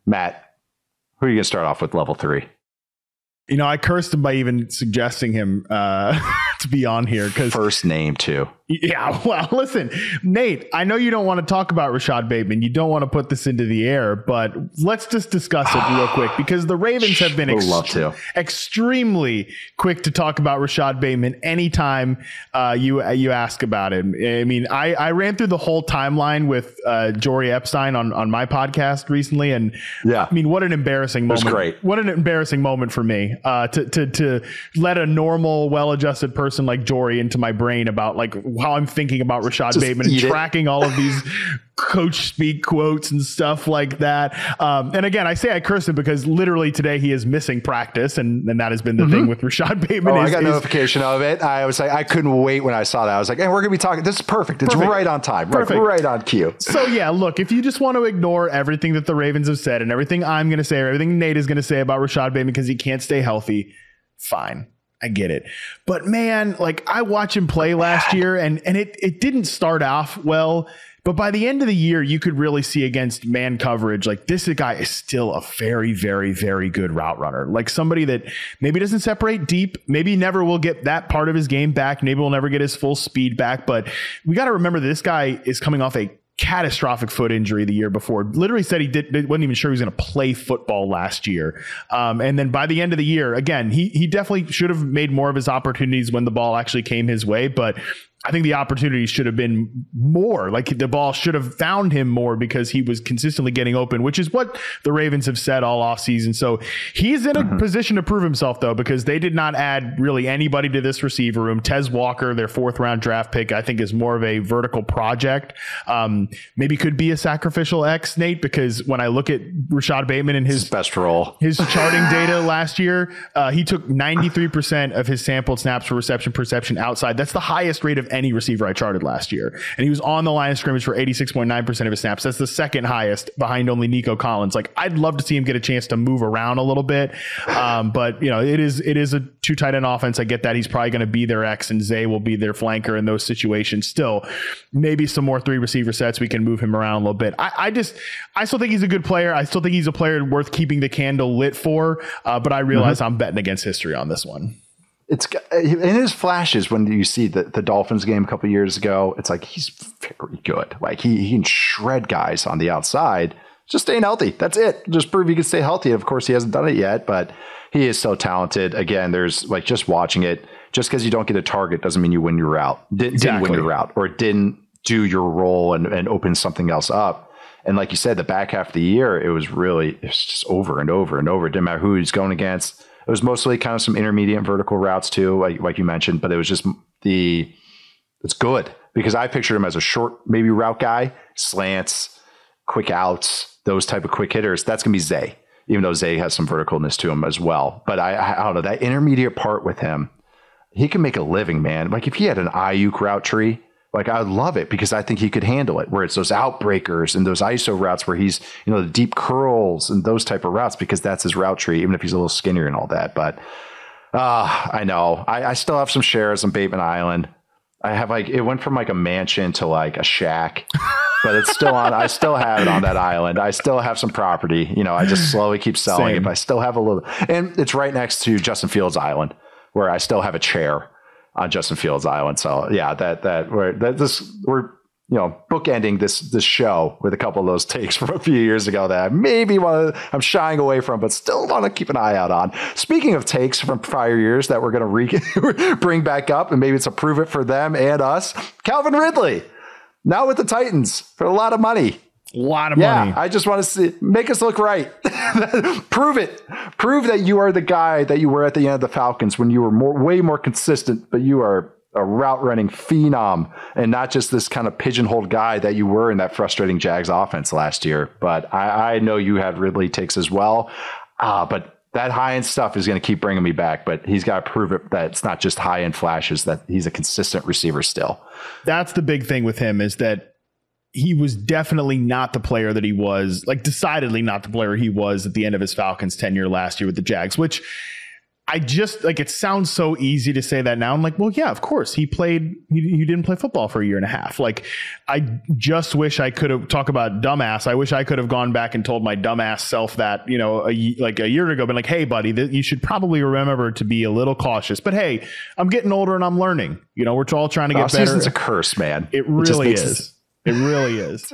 Matt, who are you going to start off with level 3? I cursed him by even suggesting him to be on here. First name, too. Yeah, well, listen, Nate, I know you don't want to talk about Rashod Bateman. You don't want to put this into the air, but let's just discuss it real quick because the Ravens have been extremely quick to talk about Rashod Bateman anytime you ask about him. I mean, I ran through the whole timeline with Jory Epstein on my podcast recently, and I mean, what an embarrassing moment. It was great. What an embarrassing moment for me to let a normal, well-adjusted person like Jory into my brain about like how I'm thinking about Rashod Bateman and tracking all of these coach speak quotes and stuff like that. And again, I say I curse him because literally today he is missing practice, and that has been the thing with Rashod Bateman. I got notification of it. I was like, I couldn't wait when I saw that. I was like, hey, we're going to be talking. This is perfect. It's right on time. Right on cue. So yeah, look, if you just want to ignore everything that the Ravens have said and everything I'm going to say or everything Nate is going to say about Rashod Bateman because he can't stay healthy, fine. I get it. But man, like I watched him play last year and it didn't start off well, but by the end of the year, you could really see against man coverage, like this guy is still a very, very, very good route runner. Like somebody that maybe doesn't separate deep, maybe never will get that part of his game back. Maybe will never get his full speed back, but we got to remember that this guy is coming off a catastrophic foot injury the year before. Literally said he wasn't even sure he was going to play football last year. And then by the end of the year, again, he definitely should have made more of his opportunities when the ball actually came his way. But I think the opportunities should have been more. Like the ball should have found him more because he was consistently getting open, which is what the Ravens have said all offseason. So he's in a position to prove himself, though, because they did not add really anybody to this receiver room. Tez Walker, their 4th round draft pick, I think is more of a vertical project. Maybe could be a sacrificial X, Nate, because when I look at Rashod Bateman and his best role, his charting data last year, he took 93% of his sampled snaps for reception perception outside. That's the highest rate of any receiver I charted last year. And he was on the line of scrimmage for 86.9% of his snaps. That's the second highest behind only Nico Collins. Like I'd love to see him get a chance to move around a little bit. But it is a 2 tight end offense. I get that. He's probably going to be their X and Zay will be their flanker in those situations. Still, maybe some more 3 receiver sets. We can move him around a little bit. I still think he's a good player. I still think he's a player worth keeping the candle lit for. But I realize I'm betting against history on this one. It's in his flashes when you see the Dolphins game a couple of years ago. It's like he's very good. Like he can shred guys on the outside. Just staying healthy. That's it. Just prove he can stay healthy. Of course, he hasn't done it yet, but he is so talented. Again, there's like just watching it. Just because you don't get a target doesn't mean you win your route. Didn't win your route or didn't do your role and open something else up. And like you said, the back half of the year, it was just over and over and over. It didn't matter who he's going against. It was mostly kind of some intermediate vertical routes too, like you mentioned, but it was just it's good because I pictured him as a short, maybe route guy, slants, quick outs, those type of quick hitters. That's going to be Zay, even though Zay has some verticalness to him as well. But I don't know, that intermediate part with him, he can make a living, man. Like if he had an Ayuk route tree, like I would love it because I think he could handle it where it's those outbreakers and those ISO routes where he's, the deep curls and those type of routes because that's his route tree, even if he's a little skinnier and all that. But I know I still have some shares on Bateman Island. I have it went from like a mansion to like a shack, but it's still on. I still have it on that island. I still have some property. I just slowly keep selling it. But I still have a little, and it's right next to Justin Fields Island where I still have a chair on Justin Fields Island. So yeah, we're bookending this show with a couple of those takes from a few years ago that I'm shying away from, but still want to keep an eye out on. Speaking of takes from prior years that we're going to bring back up, and maybe it's a prove it for them and us. Calvin Ridley, now with the Titans for a lot of money. Money. I just want to make us look right. Prove it. Prove that you are the guy that you were at the end of the Falcons when you were way more consistent, but you are a route running phenom and not just this kind of pigeonholed guy that you were in that frustrating Jags offense last year. But I know you have Ridley takes as well. But that high end stuff is going to keep bringing me back, but he's got to prove it that it's not just high end flashes, that he's a consistent receiver still. That's the big thing with him is that he was definitely not the player that he was, like decidedly not the player he was at the end of his Falcons tenure last year with the Jags, which I just like, it sounds so easy to say that now. I'm like, well, yeah, of course he didn't play football for a year and a half. Like, I just wish I could have talk about dumbass. I wish I could have gone back and told my dumbass self that, you know, a year ago, been like, hey buddy, you should probably remember to be a little cautious, but hey, I'm getting older and I'm learning, you know, we're all trying to get better. Season's a curse, man. It really is. It really is.